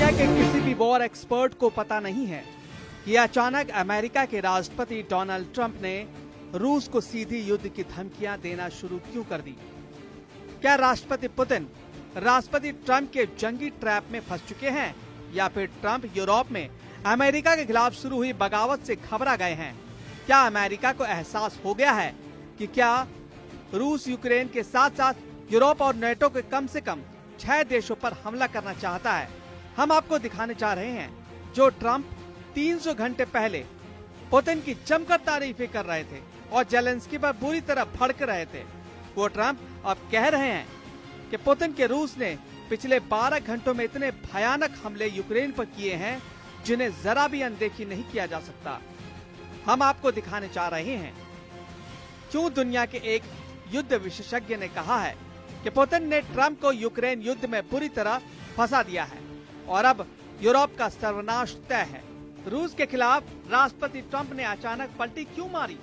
है कि किसी भी वॉर एक्सपर्ट को पता नहीं है कि अचानक अमेरिका के राष्ट्रपति डोनाल्ड ट्रंप ने रूस को सीधी युद्ध की धमकियां देना शुरू क्यों कर दी। क्या राष्ट्रपति पुतिन राष्ट्रपति ट्रंप के जंगी ट्रैप में फंस चुके हैं या फिर ट्रंप यूरोप में अमेरिका के खिलाफ शुरू हुई बगावत से घबरा गए हैं। क्या अमेरिका को एहसास हो गया है कि क्या रूस यूक्रेन के साथ साथ यूरोप और नेटो के कम से कम 6 देशों पर हमला करना चाहता है। हम आपको दिखाने जा रहे हैं जो ट्रंप 300 घंटे पहले पुतिन की जमकर तारीफें कर रहे थे और जेलेंस्की पर बुरी तरह भड़क रहे थे। वो ट्रंप अब कह रहे हैं कि पुतिन के रूस ने पिछले 12 घंटों में इतने भयानक हमले यूक्रेन पर किए हैं जिन्हें जरा भी अनदेखी नहीं किया जा सकता। हम आपको दिखाने जा रहे हैं क्यों दुनिया के एक युद्ध विशेषज्ञ ने कहा है कि पुतिन ने ट्रंप को यूक्रेन युद्ध में बुरी तरह फंसा दिया है और अब यूरोप का सर्वनाश तय है। रूस के खिलाफ राष्ट्रपति ट्रंप ने अचानक पलटी क्यों मारी,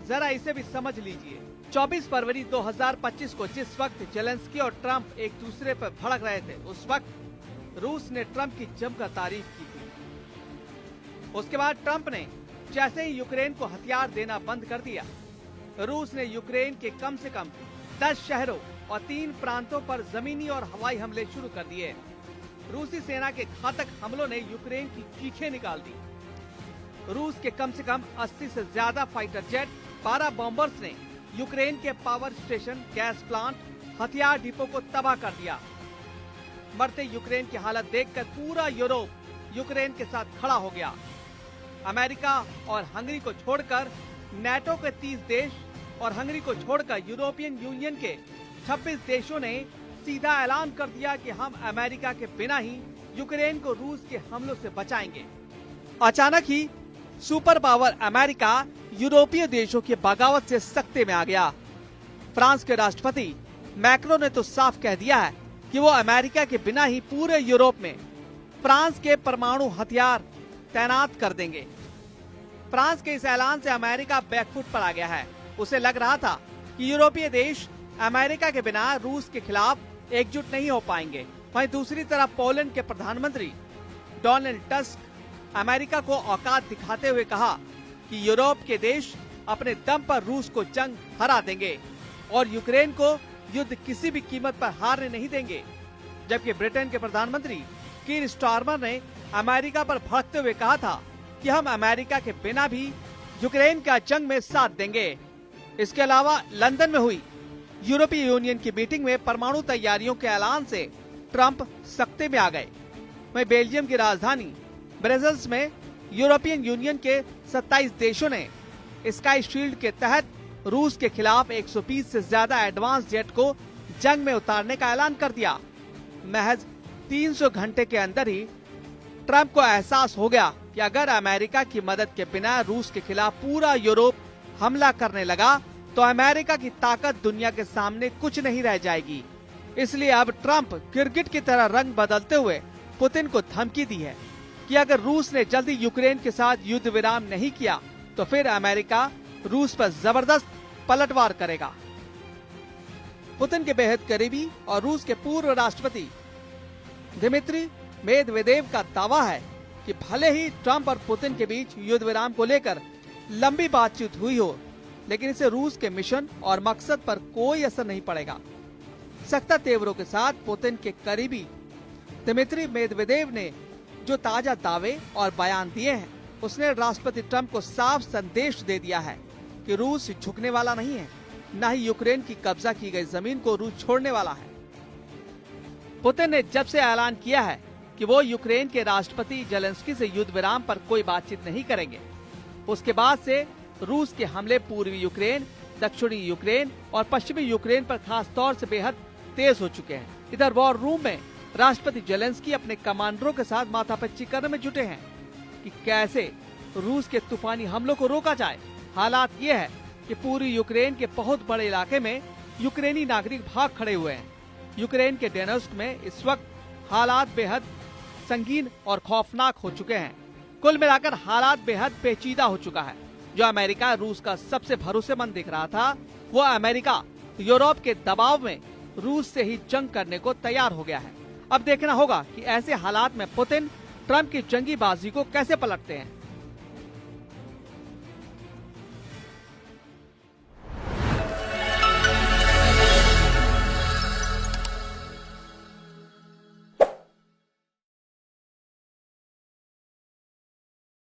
जरा इसे भी समझ लीजिए। 24 फरवरी 2025 को जिस वक्त जेलेंस्की और ट्रंप एक दूसरे पर भड़क रहे थे, उस वक्त रूस ने ट्रंप की जमकर तारीफ की थी। उसके बाद ट्रंप ने जैसे ही यूक्रेन को हथियार देना बंद कर दिया, रूस ने यूक्रेन के कम से कम 10 शहरों और 3 प्रांतों पर जमीनी और हवाई हमले शुरू कर दिए। रूसी सेना के घातक हमलों ने यूक्रेन की चीखें निकाल दी। रूस के कम से कम 80 से ज्यादा फाइटर जेट, 12 बॉम्बर्स ने यूक्रेन के पावर स्टेशन, गैस प्लांट, हथियार डिपो को तबाह कर दिया। मरते यूक्रेन की हालत देखकर पूरा यूरोप यूक्रेन के साथ खड़ा हो गया। अमेरिका और हंगरी को छोड़कर नेटो के 30 देश और हंगरी को छोड़कर यूरोपियन यूनियन के 26 देशों ने सीधा ऐलान कर दिया कि हम अमेरिका के बिना ही यूक्रेन को रूस के हमलों से बचाएंगे। अचानक ही सुपर पावर अमेरिका यूरोपीय देशों की बगावत से सख्ते में आ गया। फ्रांस के राष्ट्रपति मैक्रो ने तो साफ कह दिया है कि वो अमेरिका के बिना ही पूरे यूरोप में फ्रांस के परमाणु हथियार तैनात कर देंगे। फ्रांस के इस ऐलान से अमेरिका बैकफुट पर आ गया है। उसे लग रहा था कि यूरोपीय देश अमेरिका के बिना रूस के खिलाफ एकजुट नहीं हो पाएंगे। वहीं दूसरी तरफ पोलैंड के प्रधानमंत्री डोनाल्ड टस्क अमेरिका को औकात दिखाते हुए कहा कि यूरोप के देश अपने दम पर रूस को जंग हरा देंगे और यूक्रेन को युद्ध किसी भी कीमत पर हारने नहीं देंगे। जबकि ब्रिटेन के प्रधानमंत्री कीर स्टारमर ने अमेरिका पर भड़कते हुए कहा था कि हम अमेरिका के बिना भी यूक्रेन का जंग में साथ देंगे। इसके अलावा लंदन में हुई यूरोपीय यूनियन की मीटिंग में परमाणु तैयारियों के ऐलान से ट्रंप सख्ते में आ गए। वहीं बेल्जियम की राजधानी ब्रसेल्स में यूरोपियन यूनियन के 27 देशों ने स्काई शील्ड के तहत रूस के खिलाफ 120 से ज्यादा एडवांस जेट को जंग में उतारने का ऐलान कर दिया। महज 300 घंटे के अंदर ही ट्रंप को एहसास हो गया कि अगर अमेरिका की मदद के बिना रूस के खिलाफ पूरा यूरोप हमला करने लगा तो अमेरिका की ताकत दुनिया के सामने कुछ नहीं रह जाएगी। इसलिए अब ट्रंप गिरगिट की तरह रंग बदलते हुए पुतिन को धमकी दी है कि अगर रूस ने जल्दी यूक्रेन के साथ युद्ध विराम नहीं किया तो फिर अमेरिका रूस पर जबरदस्त पलटवार करेगा। पुतिन के बेहद करीबी और रूस के पूर्व राष्ट्रपति दिमित्री मेदवेदेव का दावा है कि भले ही ट्रंप और पुतिन के बीच युद्ध विराम को लेकर लंबी बातचीत हुई हो, लेकिन इसे रूस के मिशन और मकसद पर कोई असर नहीं पड़ेगा। सख्ता तेवरों के साथ पुतिन के करीबी दिमित्री मेदवेदेव ने जो ताजा दावे और बयान दिए हैं, उसने राष्ट्रपति ट्रंप को साफ संदेश दे दिया है कि रूस झुकने वाला नहीं है, न ही यूक्रेन की कब्जा की गई जमीन को रूस छोड़ने वाला है। पुतिन ने जब से ऐलान किया है कि वो यूक्रेन के राष्ट्रपति जेलेंस्की से युद्ध विराम पर कोई बातचीत नहीं करेंगे, उसके बाद से रूस के हमले पूर्वी यूक्रेन, दक्षिणी यूक्रेन और पश्चिमी यूक्रेन पर खास तौर से बेहद तेज हो चुके हैं। इधर वॉर रूम में राष्ट्रपति जेलेंस्की अपने कमांडरों के साथ माथापच्ची करने में जुटे हैं कि कैसे रूस के तूफानी हमलों को रोका जाए। हालात ये है कि पूरी यूक्रेन के बहुत बड़े इलाके में यूक्रेनी नागरिक भाग खड़े हुए हैं। यूक्रेन के डोनेत्स्क में इस वक्त हालात बेहद संगीन और खौफनाक हो चुके हैं। कुल मिलाकर हालात बेहद पेचीदा हो चुका है। जो अमेरिका रूस का सबसे भरोसेमंद दिख रहा था, वो अमेरिका यूरोप के दबाव में रूस से ही जंग करने को तैयार हो गया है। अब देखना होगा कि ऐसे हालात में पुतिन ट्रंप की जंगीबाजी को कैसे पलटते हैं।